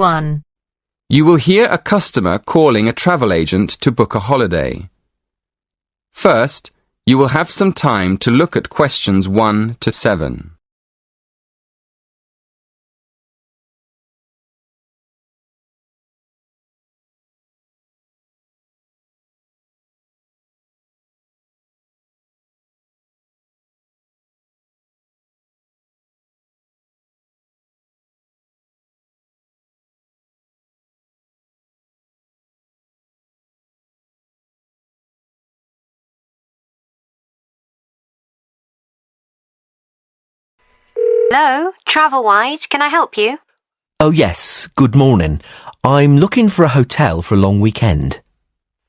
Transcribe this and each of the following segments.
1. You will hear a customer calling a travel agent to book a holiday. First, you will have some time to look at questions 1 to 7. Hello, Travelwide, can I help you? Oh yes, good morning. I'm looking for a hotel for a long weekend.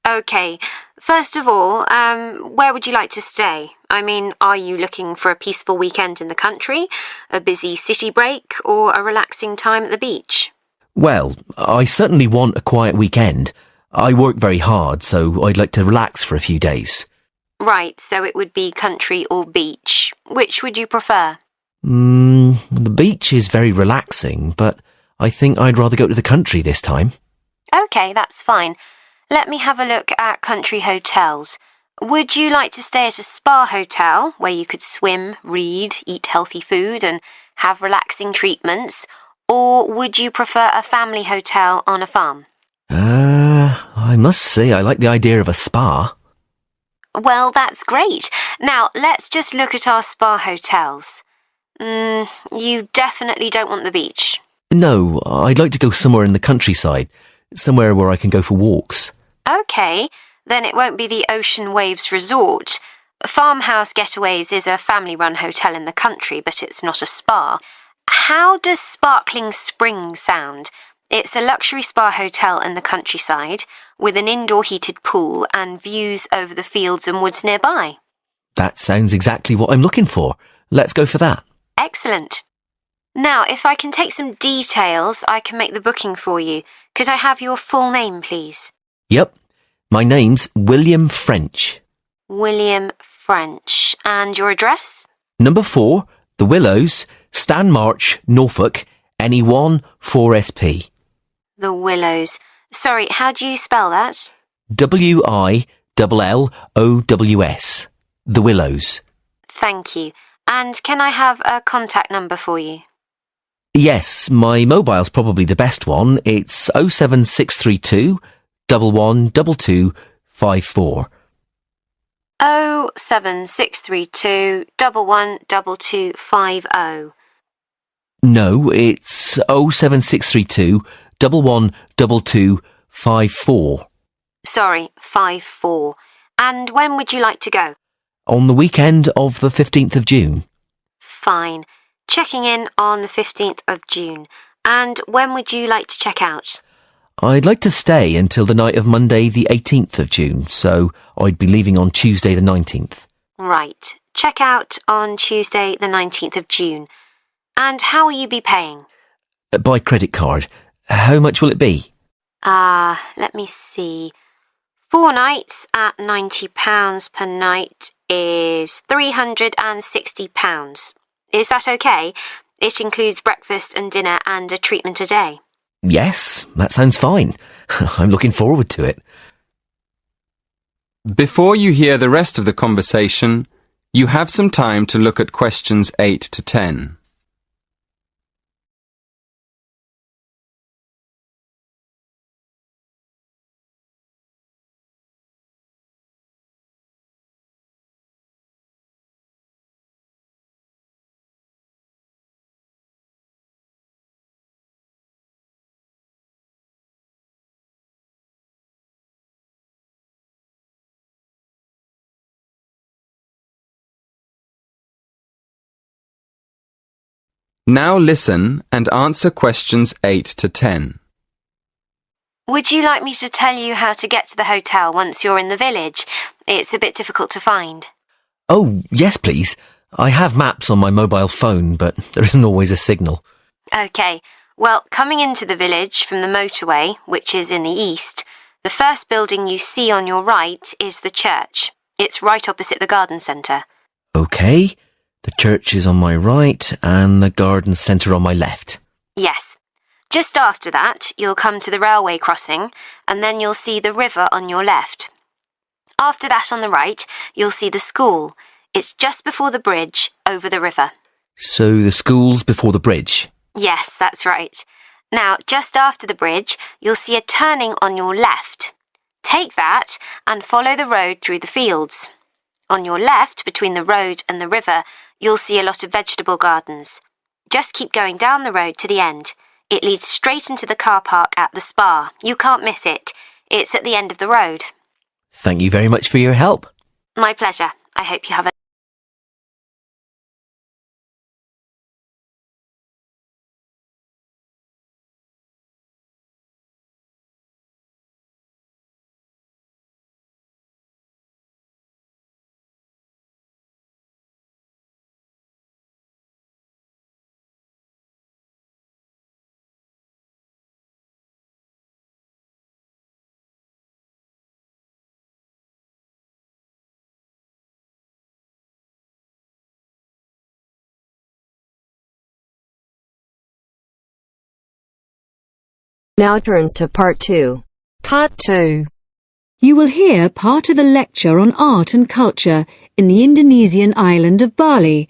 Okay, first of all, where would you like to stay? I mean, are you looking for a peaceful weekend in the country, a busy city break, or a relaxing time at the beach? Well, I certainly want a quiet weekend. I work very hard, so I'd like to relax for a few days. Right, so it would be country or beach. Which would you prefer? The beach is very relaxing, but I think I'd rather go to the country this time. Okay, that's fine. Let me have a look at country hotels. Would you like to stay at a spa hotel where you could swim, read, eat healthy food and have relaxing treatments? Or would you prefer a family hotel on a farm? I must say I like the idea of a spa. Well, that's great. Now, let's just look at our spa hotels. You definitely don't want the beach. No, I'd like to go somewhere in the countryside, somewhere where I can go for walks. Okay, then it won't be the Ocean Waves Resort. Farmhouse Getaways is a family-run hotel in the country, but it's not a spa. How does Sparkling Springs sound? It's a luxury spa hotel in the countryside with an indoor heated pool and views over the fields and woods nearby. That sounds exactly what I'm looking for. Let's go for that. Excellent. Now, if I can take some details, I can make the booking for you. Could I have your full name, please? Yep. My name's William French. William French. And your address? Number 4, The Willows, Stanmarch, Norfolk, NE1 4SP. The Willows. Sorry, how do you spell that? WILLOWS. The Willows. Thank you. And can I have a contact number for you? Yes, my mobile's probably the best one. It's 07632 112254. 07632 112250. No, it's 07632 112254. Sorry, 54. And when would you like to go? On the weekend of the 15th of June. Fine. Checking in on the 15th of June. And when would you like to check out? I'd like to stay until the night of Monday the 18th of June, so I'd be leaving on Tuesday the 19th. Right. Check out on Tuesday the 19th of June. And how will you be paying? By credit card. How much will it be? Let me see. 4 nights at £90 per night is £360. Is that okay? It includes breakfast and dinner and a treatment a day. Yes, that sounds fine. I'm looking forward to it. Before you hear the rest of the conversation, you have some time to look at questions 8 to 10. Now listen and answer questions 8 to 10. Would you like me to tell you how to get to the hotel once you're in the village? It's a bit difficult to find. Oh, yes, please. I have maps on my mobile phone, but there isn't always a signal. OK. Well, coming into the village from the motorway, which is in the east, the first building you see on your right is the church. It's right opposite the garden centre. OK. The church is on my right and the garden centre on my left. Yes. Just after that, you'll come to the railway crossing, and then you'll see the river on your left. After that on the right, you'll see the school. It's just before the bridge over the river. So the school's before the bridge? Yes, that's right. Now, just after the bridge, you'll see a turning on your left. Take that and follow the road through the fields. On your left, between the road and the river, you'll see a lot of vegetable gardens. Just keep going down the road to the end. It leads straight into the car park at the spa. You can't miss it. It's at the end of the road. Thank you very much for your help. My pleasure. I hope you have a Now turns to Part 2. Part 2. You will hear part of a lecture on art and culture in the Indonesian island of Bali.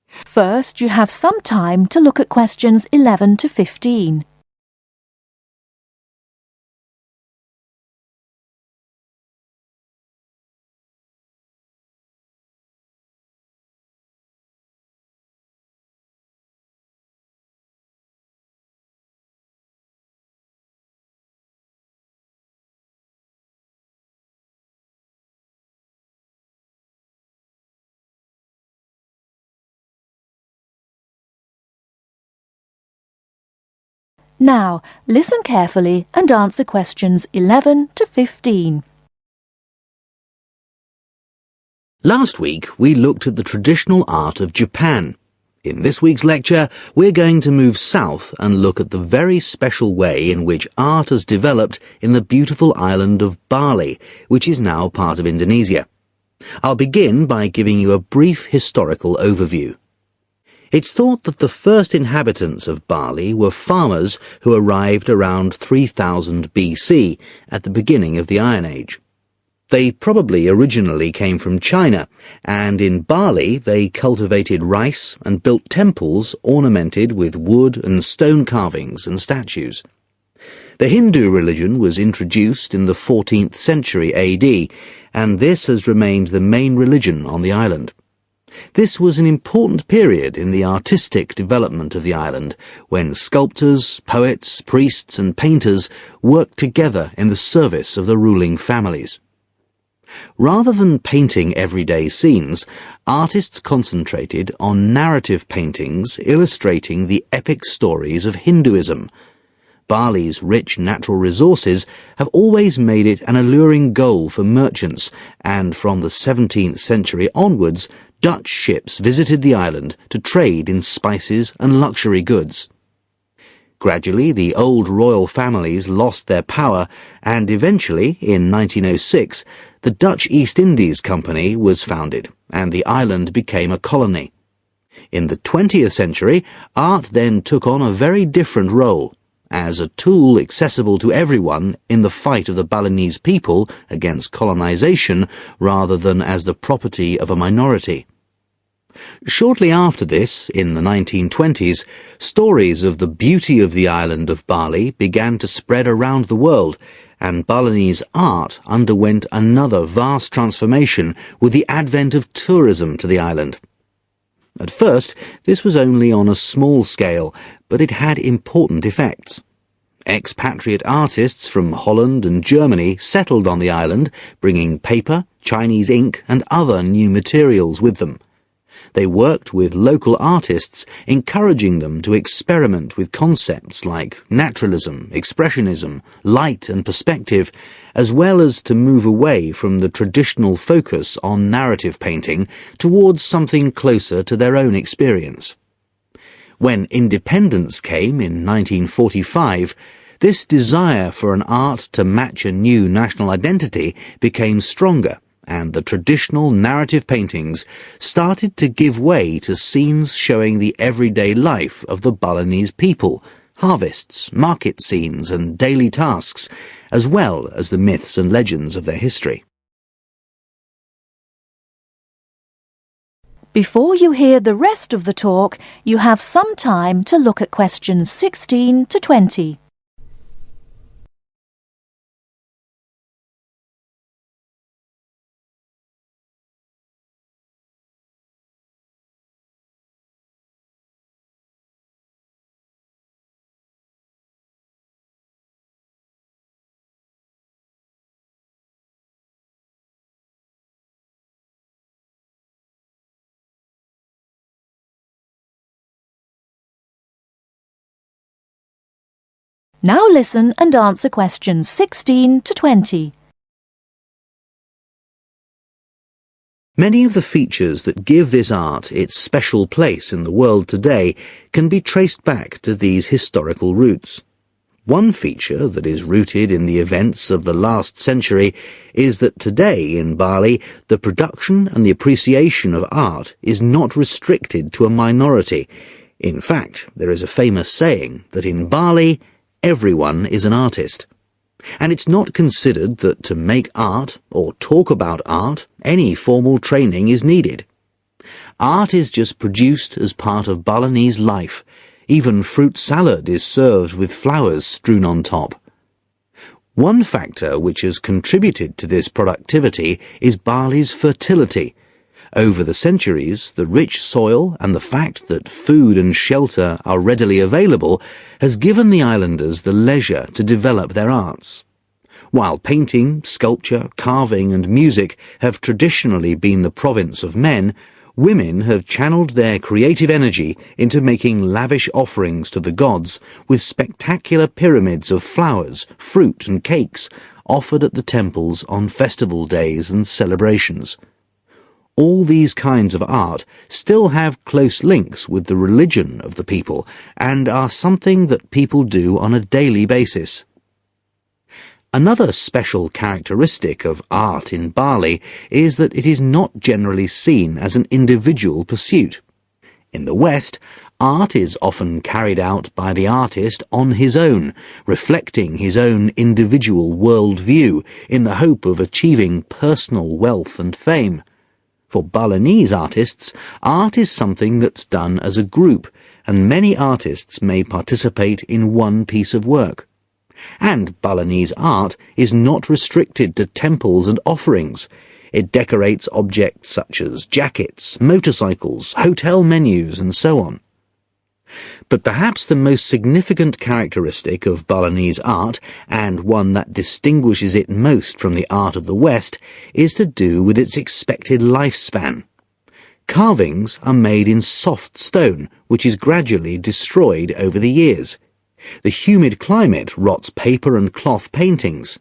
First, you have some time to look at questions 11 to 15. Now, listen carefully and answer questions 11 to 15. Last week, we looked at the traditional art of Japan. In this week's lecture, we're going to move south and look at the very special way in which art has developed in the beautiful island of Bali, which is now part of Indonesia. I'll begin by giving you a brief historical overview. It's thought that the first inhabitants of Bali were farmers who arrived around 3000 BC, at the beginning of the Iron Age. They probably originally came from China, and in Bali they cultivated rice and built temples ornamented with wood and stone carvings and statues. The Hindu religion was introduced in the 14th century AD, and this has remained the main religion on the island. This was an important period in the artistic development of the island, when sculptors, poets, priests and painters worked together in the service of the ruling families. Rather than painting everyday scenes, artists concentrated on narrative paintings illustrating the epic stories of Hinduism. Bali's rich natural resources have always made it an alluring goal for merchants, and from the 17th century onwards, Dutch ships visited the island to trade in spices and luxury goods. Gradually, the old royal families lost their power, and eventually, in 1906, the Dutch East Indies Company was founded, and the island became a colony. In the 20th century, art then took on a very different role, as a tool accessible to everyone in the fight of the Balinese people against colonization, rather than as the property of a minority. Shortly after this, in the 1920s, stories of the beauty of the island of Bali began to spread around the world, and Balinese art underwent another vast transformation with the advent of tourism to the island. At first, this was only on a small scale, but it had important effects. Expatriate artists from Holland and Germany settled on the island, bringing paper, Chinese ink and other new materials with them. They worked with local artists, encouraging them to experiment with concepts like naturalism, expressionism, light and perspective, as well as to move away from the traditional focus on narrative painting towards something closer to their own experience. When independence came in 1945, this desire for an art to match a new national identity became stronger, and the traditional narrative paintings started to give way to scenes showing the everyday life of the Balinese people, harvests, market scenes and daily tasks, as well as the myths and legends of their history. Before you hear the rest of the talk, you have some time to look at questions 16 to 20. Now listen and answer questions 16 to 20. Many of the features that give this art its special place in the world today can be traced back to these historical roots. One feature that is rooted in the events of the last century is that today in Bali, the production and the appreciation of art is not restricted to a minority. In fact, there is a famous saying that in Bali, everyone is an artist. And it's not considered that to make art or talk about art, any formal training is needed. Art is just produced as part of Balinese life. Even fruit salad is served with flowers strewn on top. One factor which has contributed to this productivity is Bali's fertility. Over the centuries, the rich soil and the fact that food and shelter are readily available has given the islanders the leisure to develop their arts. While painting, sculpture, carving and music have traditionally been the province of men, women have channeled their creative energy into making lavish offerings to the gods with spectacular pyramids of flowers, fruit and cakes offered at the temples on festival days and celebrations. All these kinds of art still have close links with the religion of the people and are something that people do on a daily basis. Another special characteristic of art in Bali is that it is not generally seen as an individual pursuit. In the West, art is often carried out by the artist on his own, reflecting his own individual worldview in the hope of achieving personal wealth and fame. For Balinese artists, art is something that's done as a group, and many artists may participate in one piece of work. And Balinese art is not restricted to temples and offerings. It decorates objects such as jackets, motorcycles, hotel menus, and so on. But perhaps the most significant characteristic of Balinese art, and one that distinguishes it most from the art of the West, is to do with its expected lifespan. Carvings are made in soft stone, which is gradually destroyed over the years. The humid climate rots paper and cloth paintings.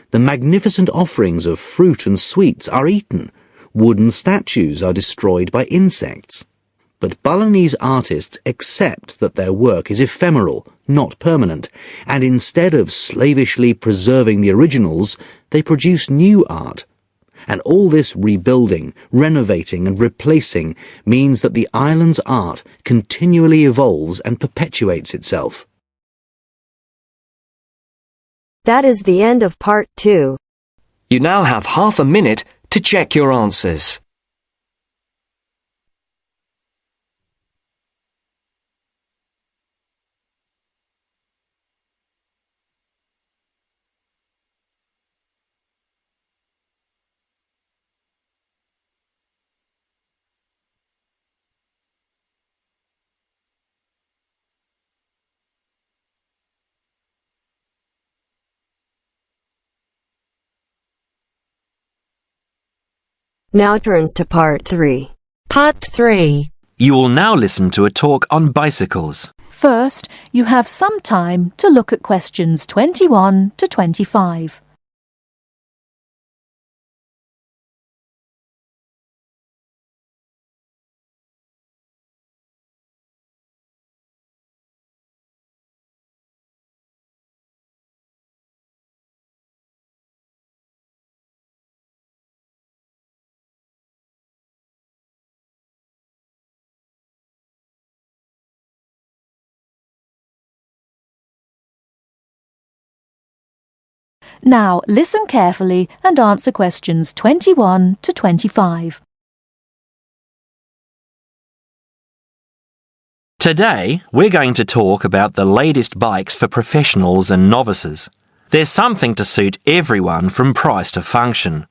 The magnificent offerings of fruit and sweets are eaten. Wooden statues are destroyed by insects. But Balinese artists accept that their work is ephemeral, not permanent, and instead of slavishly preserving the originals, they produce new art. And all this rebuilding, renovating and replacing means that the island's art continually evolves and perpetuates itself. That is the end of part 2. You now have half a minute to check your answers. Now turns to part 3. Part 3. You will now listen to a talk on bicycles. First, you have some time to look at questions 21 to 25. Now listen carefully and answer questions 21 to 25. Today, we're going to talk about the latest bikes for professionals and novices. There's something to suit everyone from price to function.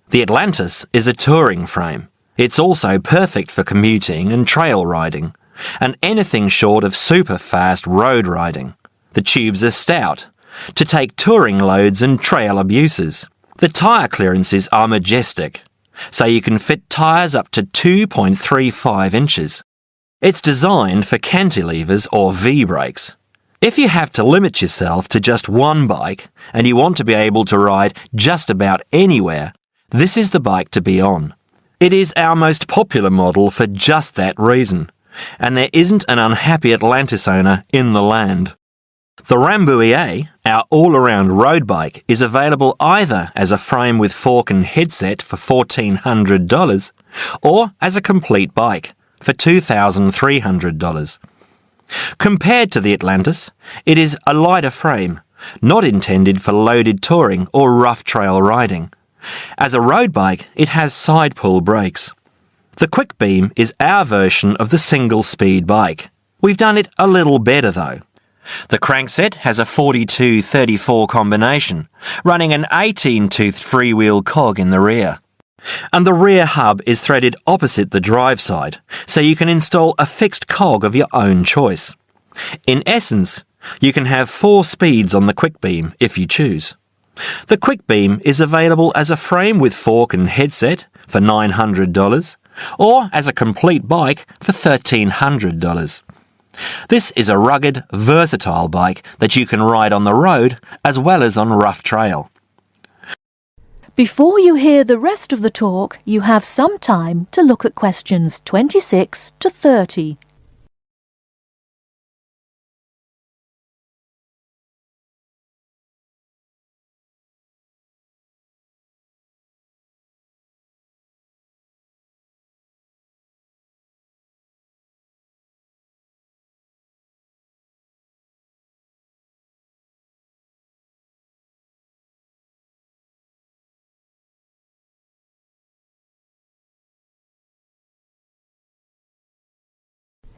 The Atlantis is a touring frame. It's also perfect for commuting and trail riding, and anything short of super fast road riding. The tubes are stout, to take touring loads and trail abuses. The tyre clearances are majestic, so you can fit tyres up to 2.35 inches. It's designed for cantilevers or V-brakes. If you have to limit yourself to just one bike and you want to be able to ride just about anywhere, this is the bike to be on. It is our most popular model for just that reason, and there isn't an unhappy Atlantis owner in the land. The Rambouillet, our all-around road bike, is available either as a frame with fork and headset for $1,400 or as a complete bike for $2,300. Compared to the Atlantis, it is a lighter frame, not intended for loaded touring or rough trail riding. As a road bike, it has side pull brakes. The Quick Beam is our version of the single-speed bike. We've done it a little better though. The crankset has a 42-34 combination, running an 18-toothed freewheel cog in the rear. And the rear hub is threaded opposite the drive side, so you can install a fixed cog of your own choice. In essence, you can have 4 speeds on the Quick Beam if you choose. The Quick Beam is available as a frame with fork and headset for $900 or as a complete bike for $1,300. This is a rugged, versatile bike that you can ride on the road as well as on rough trail. Before you hear the rest of the talk, you have some time to look at questions 26 to 30.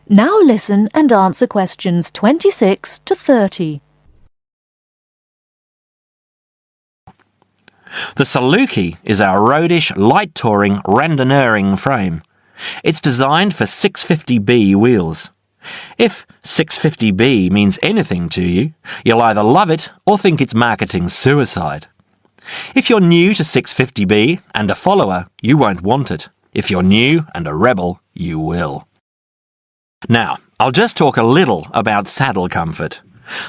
Now listen and answer questions 26 to 30. The Saluki is our roadish, light touring, randonneuring frame. It's designed for 650B wheels. If 650B means anything to you, you'll either love it or think it's marketing suicide. If you're new to 650B and a follower, you won't want it. If you're new and a rebel, you will. Now, I'll just talk a little about saddle comfort.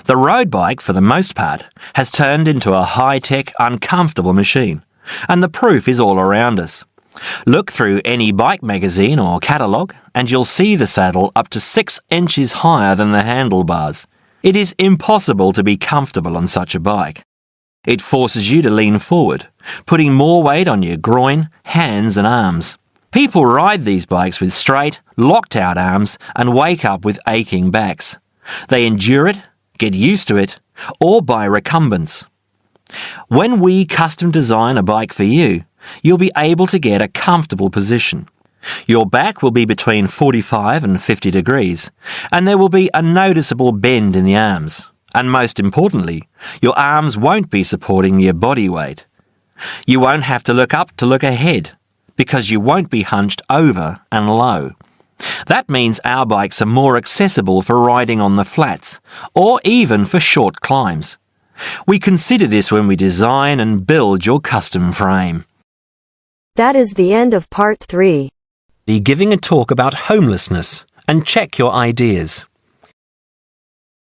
The road bike, for the most part, has turned into a high-tech, uncomfortable machine, and the proof is all around us. Look through any bike magazine or catalogue, and you'll see the saddle up to 6 inches higher than the handlebars. It is impossible to be comfortable on such a bike. It forces you to lean forward, putting more weight on your groin, hands and arms. People ride these bikes with straight, locked-out arms and wake up with aching backs. They endure it, get used to it, or buy recumbents. When we custom design a bike for you, you'll be able to get a comfortable position. Your back will be between 45 and 50 degrees, and there will be a noticeable bend in the arms. And most importantly, your arms won't be supporting your body weight. You won't have to look up to look ahead, because you won't be hunched over and low. That means our bikes are more accessible for riding on the flats, or even for short climbs. We consider this when we design and build your custom frame. That is the end of part 3. Be giving a talk about homelessness and check your ideas.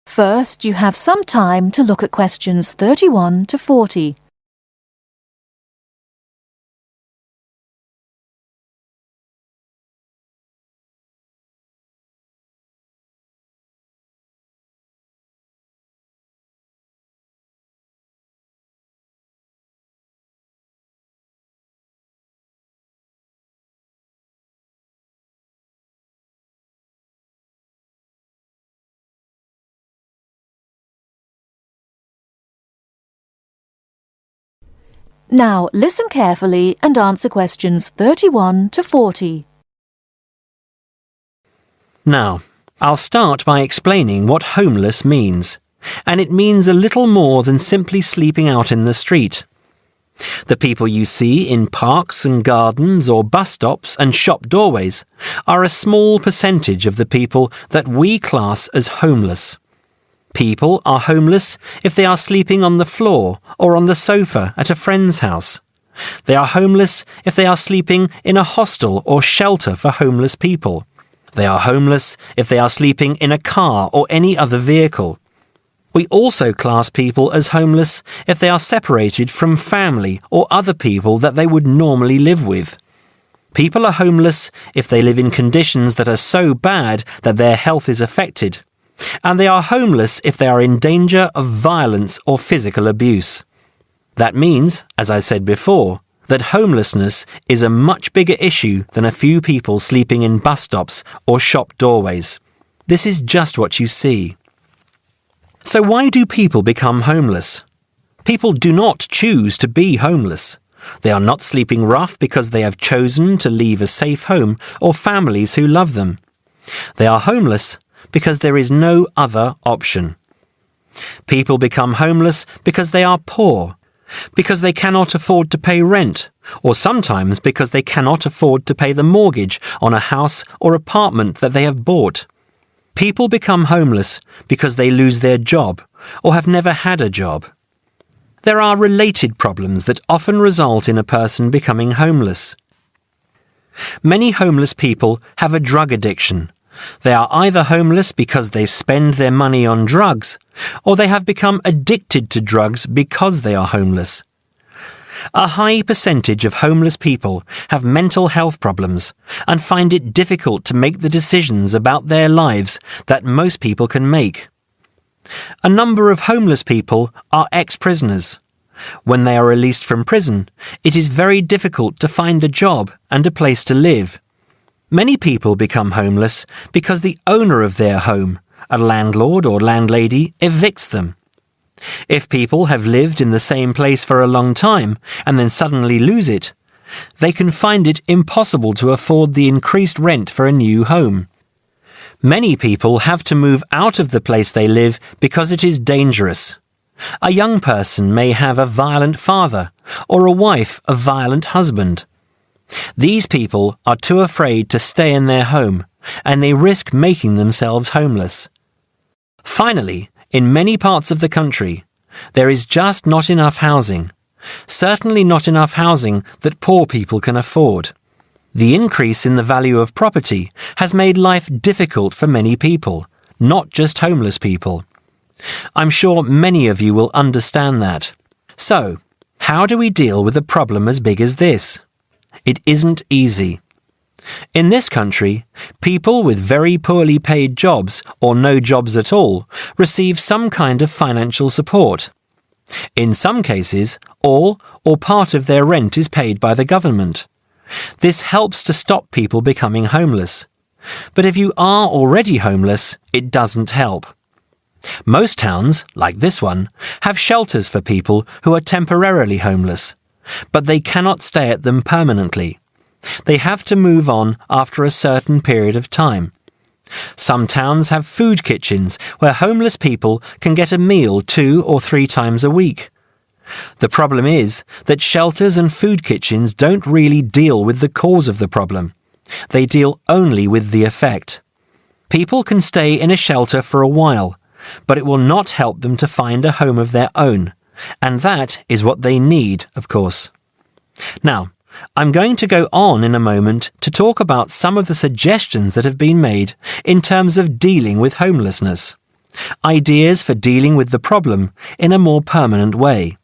First, you have some time to look at questions 31 to 40. Now listen carefully and answer questions 31 to 40. Now, I'll start by explaining what homeless means, and it means a little more than simply sleeping out in the street. The people you see in parks and gardens or bus stops and shop doorways are a small percentage of the people that we class as homeless. People are homeless if they are sleeping on the floor or on the sofa at a friend's house. They are homeless if they are sleeping in a hostel or shelter for homeless people. They are homeless if they are sleeping in a car or any other vehicle. We also class people as homeless if they are separated from family or other people that they would normally live with. People are homeless if they live in conditions that are so bad that their health is affected. And they are homeless if they are in danger of violence or physical abuse. That means, as I said before, that homelessness is a much bigger issue than a few people sleeping in bus stops or shop doorways. This is just what you see. So why do people become homeless? People do not choose to be homeless. They are not sleeping rough because they have chosen to leave a safe home or families who love them. They are homeless because there is no other option. People become homeless because they are poor, because they cannot afford to pay rent, or sometimes because they cannot afford to pay the mortgage on a house or apartment that they have bought. People become homeless because they lose their job or have never had a job. There are related problems that often result in a person becoming homeless. Many homeless people have a drug addiction. They are either homeless because they spend their money on drugs, or they have become addicted to drugs because they are homeless. A high percentage of homeless people have mental health problems and find it difficult to make the decisions about their lives that most people can make. A number of homeless people are ex-prisoners. When they are released from prison, it is very difficult to find a job and a place to live. Many people become homeless because the owner of their home, a landlord or landlady, evicts them. If people have lived in the same place for a long time and then suddenly lose it, they can find it impossible to afford the increased rent for a new home. Many people have to move out of the place they live because it is dangerous. A young person may have a violent father or a wife a violent husband. These people are too afraid to stay in their home, and they risk making themselves homeless. Finally, in many parts of the country, there is just not enough housing. Certainly not enough housing that poor people can afford. The increase in the value of property has made life difficult for many people, not just homeless people. I'm sure many of you will understand that. So, how do we deal with a problem as big as this? It isn't easy. In this country, people with very poorly paid jobs or no jobs at all receive some kind of financial support. In some cases, all or part of their rent is paid by the government. This helps to stop people becoming homeless. But if you are already homeless, it doesn't help. Most towns, like this one, have shelters for people who are temporarily homeless, but they cannot stay at them permanently. They have to move on after a certain period of time. Some towns have food kitchens where homeless people can get a meal 2 or 3 times a week. The problem is that shelters and food kitchens don't really deal with the cause of the problem. They deal only with the effect. People can stay in a shelter for a while, but it will not help them to find a home of their own. And that is what they need, of course. Now, I'm going to go on in a moment to talk about some of the suggestions that have been made in terms of dealing with homelessness. Ideas for dealing with the problem in a more permanent way.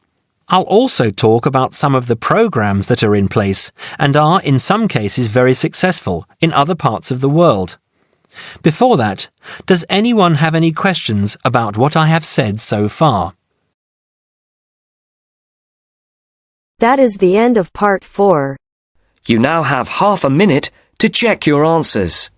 I'll also talk about some of the programs that are in place and are in some cases very successful in other parts of the world. Before that, does anyone have any questions about what I have said so far? That is the end of part 4. You now have half a minute to check your answers.